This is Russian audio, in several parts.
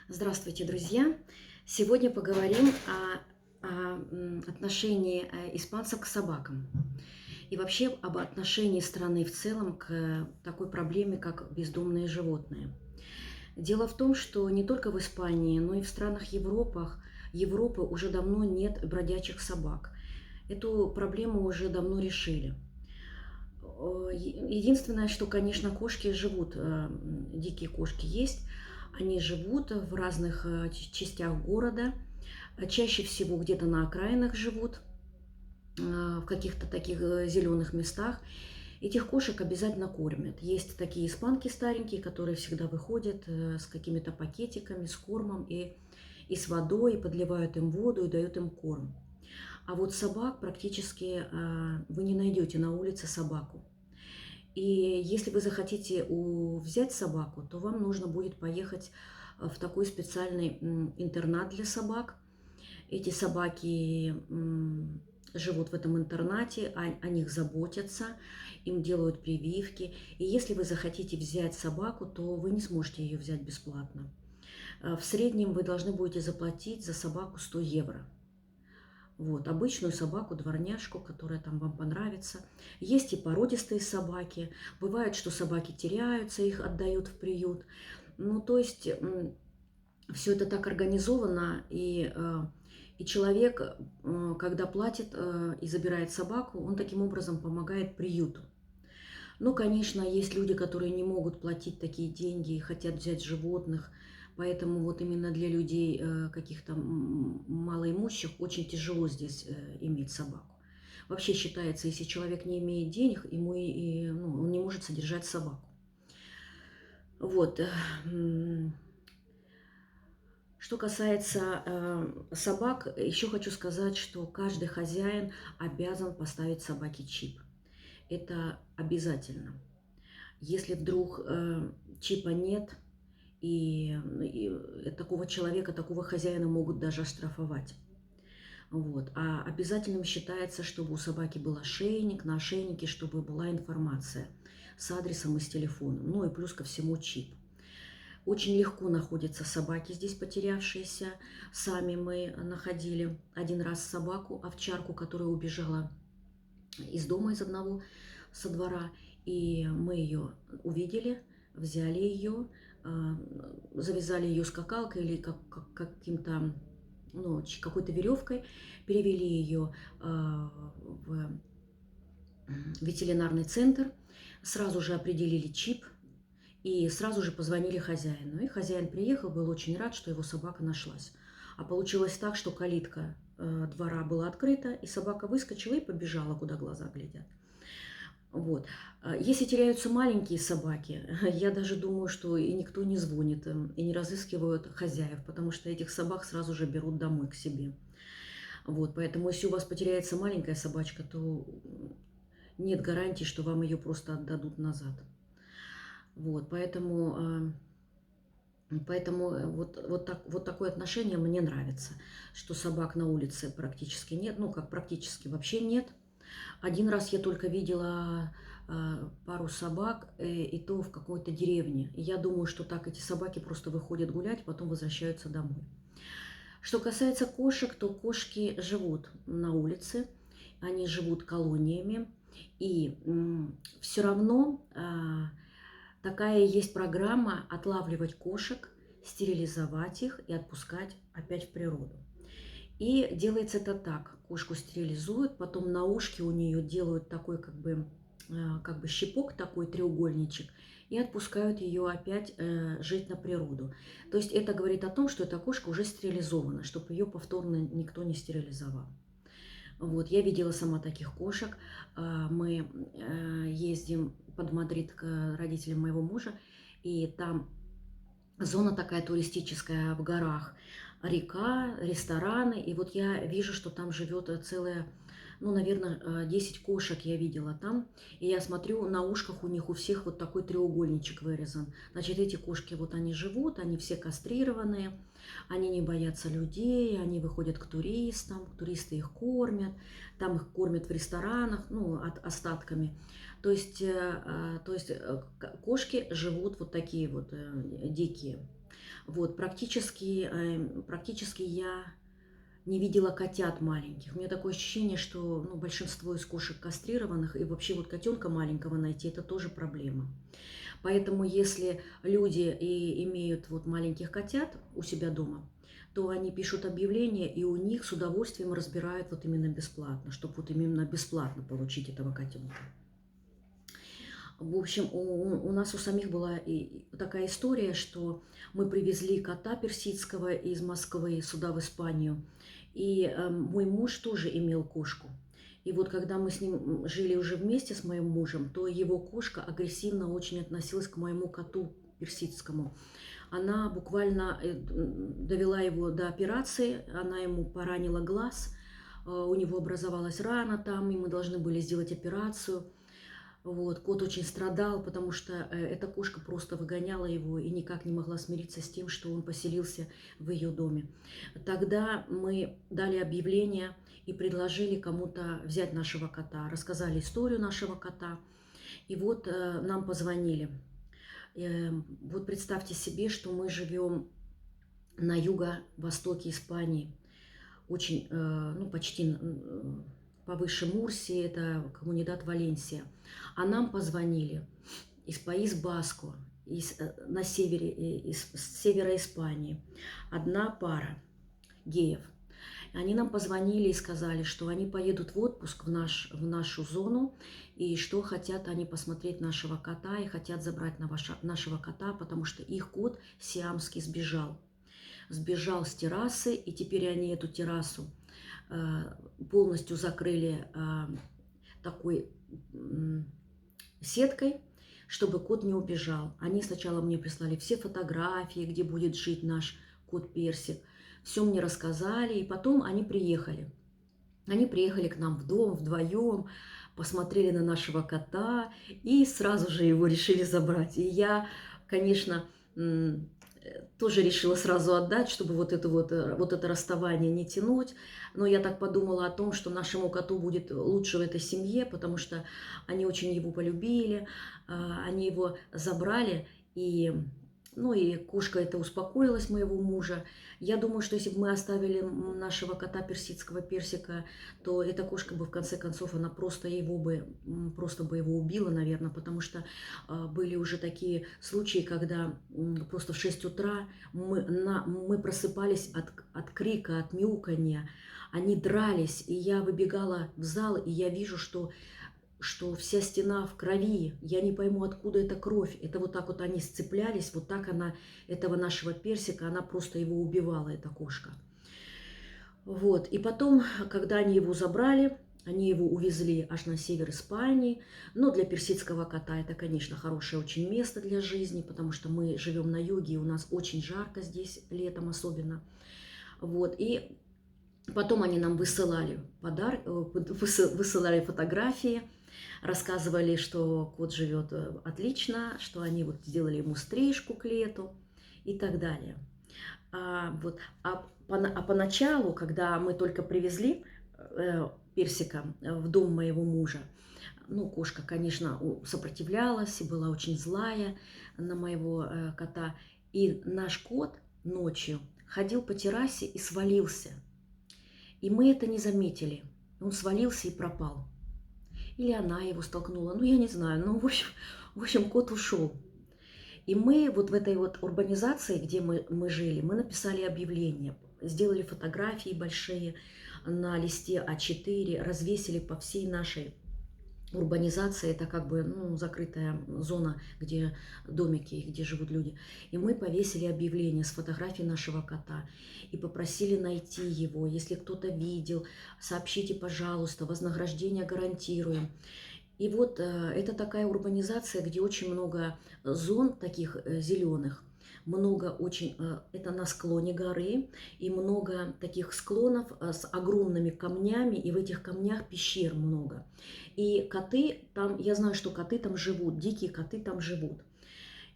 Здравствуйте, друзья! Сегодня поговорим о отношении испанцев к собакам и вообще об отношении страны в целом к такой проблеме, как бездомные животные. Дело в том, что не только в Испании, но и в странах Европы уже давно нет бродячих собак. Эту проблему уже давно решили. Единственное, что, конечно, кошки живут, дикие кошки есть, они живут в разных частях города, чаще всего где-то на окраинах живут, в каких-то таких зеленых местах. Этих кошек обязательно кормят. Есть такие испанки старенькие, которые всегда выходят с какими-то пакетиками, с кормом и с водой, и подливают им воду и дают им корм. А вот собак практически вы не найдете на улице собаку. И если вы захотите взять собаку, то вам нужно будет поехать в такой специальный интернат для собак. Эти собаки живут в этом интернате, о них заботятся, им делают прививки. И если вы захотите взять собаку, то вы не сможете ее взять бесплатно. В среднем вы должны будете заплатить за собаку 100 евро. Вот, обычную собаку, дворняжку, которая там вам понравится. Есть и породистые собаки. Бывает, что собаки теряются, их отдают в приют. Ну, то есть все это так организовано, и человек, когда платит и забирает собаку, он таким образом помогает приюту. Ну, конечно, есть люди, которые не могут платить такие деньги и хотят взять животных, поэтому вот именно для людей каких-то малоимущих очень тяжело здесь иметь собаку. Вообще считается, если человек не имеет денег, он не может содержать собаку. Вот. Что касается собак, еще хочу сказать, что каждый хозяин обязан поставить собаке чип. Это обязательно. Если вдруг чипа нет, и такого человека, такого хозяина могут даже оштрафовать. Вот. А обязательным считается, чтобы у собаки был ошейник, на ошейнике, чтобы была информация с адресом и с телефоном. Ну и плюс ко всему чип. Очень легко находятся собаки здесь потерявшиеся. Сами мы находили один раз собаку, овчарку, которая убежала из дома, из одного, со двора. И мы ее увидели, взяли ее, завязали ее скакалкой или каким-то, ну, какой-то веревкой, перевели ее в ветеринарный центр, сразу же определили чип и сразу же позвонили хозяину. И хозяин приехал, был очень рад, что его собака нашлась. А получилось так, что калитка двора была открыта, и собака выскочила и побежала, куда глаза глядят. Вот. Если теряются маленькие собаки, я даже думаю, что и никто не звонит им, и не разыскивают хозяев, потому что этих собак сразу же берут домой к себе. Вот. Поэтому если у вас потеряется маленькая собачка, то нет гарантии, что вам ее просто отдадут назад. Вот. Поэтому вот такое отношение мне нравится, что собак на улице практически нет, ну как практически вообще нет. Один раз я только видела пару собак, и то в какой-то деревне. И я думаю, что так эти собаки просто выходят гулять, потом возвращаются домой. Что касается кошек, то кошки живут на улице, они живут колониями. И все равно такая есть программа отлавливать кошек, стерилизовать их и отпускать опять в природу. И делается это так. Кошку стерилизуют, потом на ушке у нее делают такой как бы щипок, такой треугольничек, и отпускают ее опять жить на природу. То есть это говорит о том, что эта кошка уже стерилизована, чтобы ее повторно никто не стерилизовал. Вот, я видела сама таких кошек. Мы ездим под Мадрид к родителям моего мужа, и там зона такая туристическая в горах, река, рестораны. И вот я вижу, что там живет целая, ну, наверное, 10 кошек я видела там. И я смотрю, на ушках у них у всех вот такой треугольничек вырезан. Значит, эти кошки, вот они живут, они все кастрированные, они не боятся людей, они выходят к туристам, туристы их кормят, там их кормят в ресторанах, ну, остатками. То есть кошки живут вот такие вот дикие. Вот, практически я не видела котят маленьких. У меня такое ощущение, что ну, большинство из кошек кастрированных, и вообще вот котенка маленького найти, это тоже проблема. Поэтому если люди и имеют вот маленьких котят у себя дома, то они пишут объявление, и у них с удовольствием разбирают вот именно бесплатно, чтобы вот именно бесплатно получить этого котенка. В общем, у нас у самих была и такая история, что мы привезли кота персидского из Москвы сюда, в Испанию. И мой муж тоже имел кошку. И вот когда мы с ним жили уже вместе с моим мужем, то его кошка агрессивно очень относилась к моему коту персидскому. Она буквально довела его до операции, она ему поранила глаз, у него образовалась рана там, и мы должны были сделать операцию. Вот, кот очень страдал, потому что эта кошка просто выгоняла его и никак не могла смириться с тем, что он поселился в ее доме. Тогда мы дали объявление и предложили кому-то взять нашего кота, рассказали историю нашего кота. И вот нам позвонили. Вот представьте себе, что мы живем на юго-востоке Испании, очень, ну, почти повыше Мурсии, это комунидад Валенсия. А нам позвонили из Паис Баско, на севере, с севера Испании. Одна пара геев. Они нам позвонили и сказали, что они поедут в отпуск в нашу зону, и что хотят они посмотреть нашего кота, и хотят забрать нашего кота, потому что их кот сиамский сбежал. Сбежал с террасы, и теперь они эту террасу полностью закрыли такой сеткой, чтобы кот не убежал. Они сначала мне прислали все фотографии, где будет жить наш кот Персик. Все мне рассказали, и потом они приехали. Они приехали к нам в дом вдвоем, посмотрели на нашего кота и сразу же его решили забрать. И я, конечно, тоже решила сразу отдать, чтобы вот это расставание не тянуть. Но я так подумала о том, что нашему коту будет лучше в этой семье, потому что они очень его полюбили, они его забрали, и, ну, и кошка это успокоилась, моего мужа. Я думаю, что если бы мы оставили нашего кота персидского Персика, то эта кошка бы в конце концов, она просто бы его убила, наверное, потому что были уже такие случаи, когда просто в 6 утра мы просыпались от крика, от мяуканья, они дрались, и я выбегала в зал, и я вижу, что вся стена в крови, я не пойму, откуда эта кровь. Это вот так вот они сцеплялись, вот так она, этого нашего Персика, она просто его убивала, эта кошка. Вот, и потом, когда они его забрали, они его увезли аж на север Испании. Но для персидского кота это, конечно, хорошее очень место для жизни, потому что мы живем на юге, и у нас очень жарко здесь, летом особенно. Вот, и потом они нам высылали высылали фотографии, рассказывали, что кот живет отлично, что они вот сделали ему стрижку к лету и так далее. Поначалу, когда мы только привезли Персика в дом моего мужа, ну, кошка, конечно, сопротивлялась и была очень злая на моего кота. И наш кот ночью ходил по террасе и свалился. И мы это не заметили. Он свалился и пропал. Или она его столкнула, ну, я не знаю. Ну, в общем, кот ушел. И мы вот в этой вот урбанизации, где мы жили, мы написали объявление, сделали фотографии большие на листе А4, развесили по всей нашей урбанизации. Это как бы, ну, закрытая зона, где домики, где живут люди. И мы повесили объявление с фотографией нашего кота и попросили найти его. Если кто-то видел, сообщите, пожалуйста, вознаграждение гарантируем. И вот это такая урбанизация, где очень много зон таких зеленых, много очень, это на склоне горы, и много таких склонов с огромными камнями, и в этих камнях пещер много. И коты там, я знаю, что коты там живут, дикие коты там живут.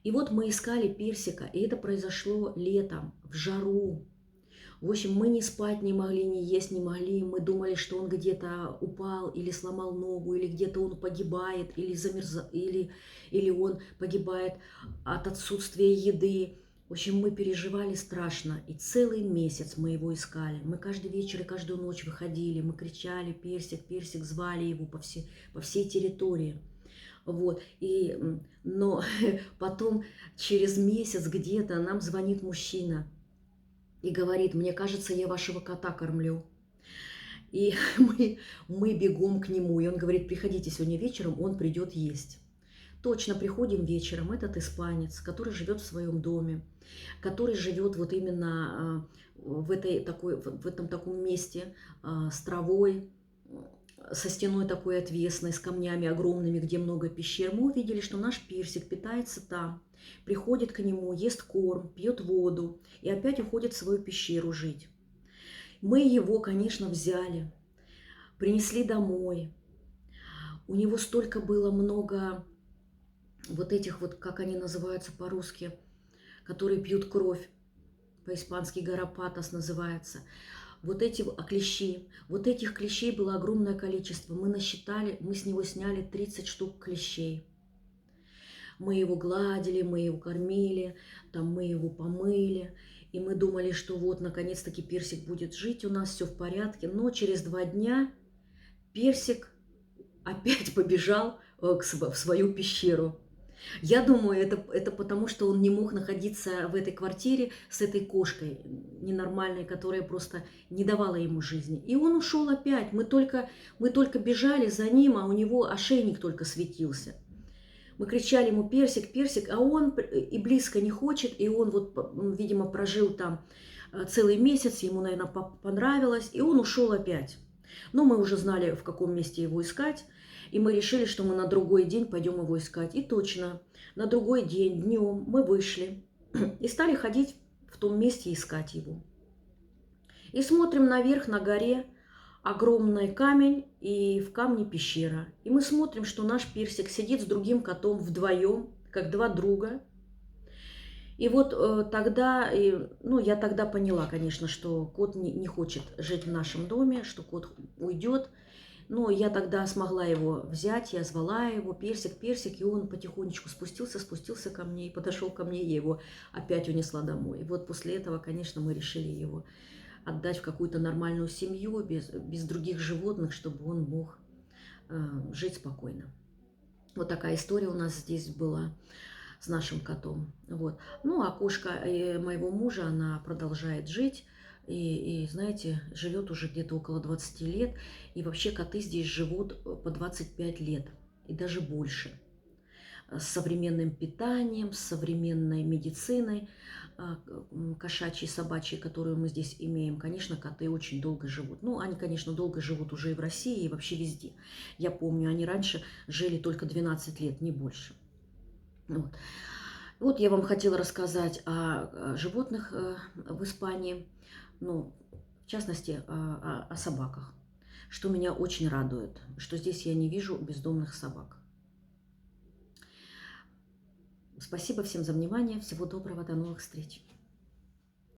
И вот мы искали Персика, и это произошло летом, в жару. В общем, мы ни спать не могли, ни есть не могли. Мы думали, что он где-то упал или сломал ногу, или где-то он погибает, или он погибает от отсутствия еды. В общем, мы переживали страшно, и целый месяц мы его искали. Мы каждый вечер и каждую ночь выходили, мы кричали: «Персик, Персик», звали его по всей территории. Вот, но потом через месяц где-то нам звонит мужчина и говорит: «Мне кажется, я вашего кота кормлю». И мы бегом к нему, и он говорит: «Приходите сегодня вечером, он придет есть». Точно, приходим вечером, этот испанец, который живет в своем доме, который живет вот именно в этом таком месте с травой, со стеной такой отвесной, с камнями огромными, где много пещер. Мы увидели, что наш Персик питается там, приходит к нему, ест корм, пьет воду и опять уходит в свою пещеру жить. Мы его, конечно, взяли, принесли домой. У него столько было много вот этих вот, как они называются по-русски, которые пьют кровь, по-испански гаррапатос называется. Вот эти клещи, вот этих клещей было огромное количество. Мы насчитали, мы с него сняли 30 штук клещей. Мы его гладили, мы его кормили, там мы его помыли. И мы думали, что вот, наконец-таки Персик будет жить у нас, все в порядке. Но через 2 дня Персик опять побежал в свою пещеру. Я думаю, это потому, что он не мог находиться в этой квартире с этой кошкой ненормальной, которая просто не давала ему жизни. И он ушел опять. Мы только бежали за ним, а у него ошейник только светился. Мы кричали ему: «Персик, Персик», а он и близко не хочет. И он вот, видимо, прожил там целый месяц, ему, наверное, понравилось, и он ушел опять. Но мы уже знали, в каком месте его искать. И мы решили, что мы на другой день пойдем его искать. И точно, на другой день, днем мы вышли и стали ходить в том месте искать его. И смотрим наверх, на горе огромный камень, и в камне пещера. И мы смотрим, что наш Персик сидит с другим котом вдвоем, как 2 друга. И вот тогда, я тогда поняла, конечно, что кот не хочет жить в нашем доме, что кот уйдет. Но я тогда смогла его взять, я звала его: «Персик, Персик», и он потихонечку спустился ко мне и подошел ко мне, я его опять унесла домой. И вот после этого, конечно, мы решили его отдать в какую-то нормальную семью, без других животных, чтобы он мог жить спокойно. Вот такая история у нас здесь была с нашим котом. Вот. Ну, а кошка моего мужа, она продолжает жить. И, знаете, живет уже где-то около 20 лет. И вообще коты здесь живут по 25 лет и даже больше. С современным питанием, с современной медициной, кошачьей, собачьей, которую мы здесь имеем. Конечно, коты очень долго живут. Ну, они, конечно, долго живут уже и в России, и вообще везде. Я помню, они раньше жили только 12 лет, не больше. Вот. Вот я вам хотела рассказать о животных в Испании, ну, в частности, о собаках, что меня очень радует, что здесь я не вижу бездомных собак. Спасибо всем за внимание, всего доброго, до новых встреч.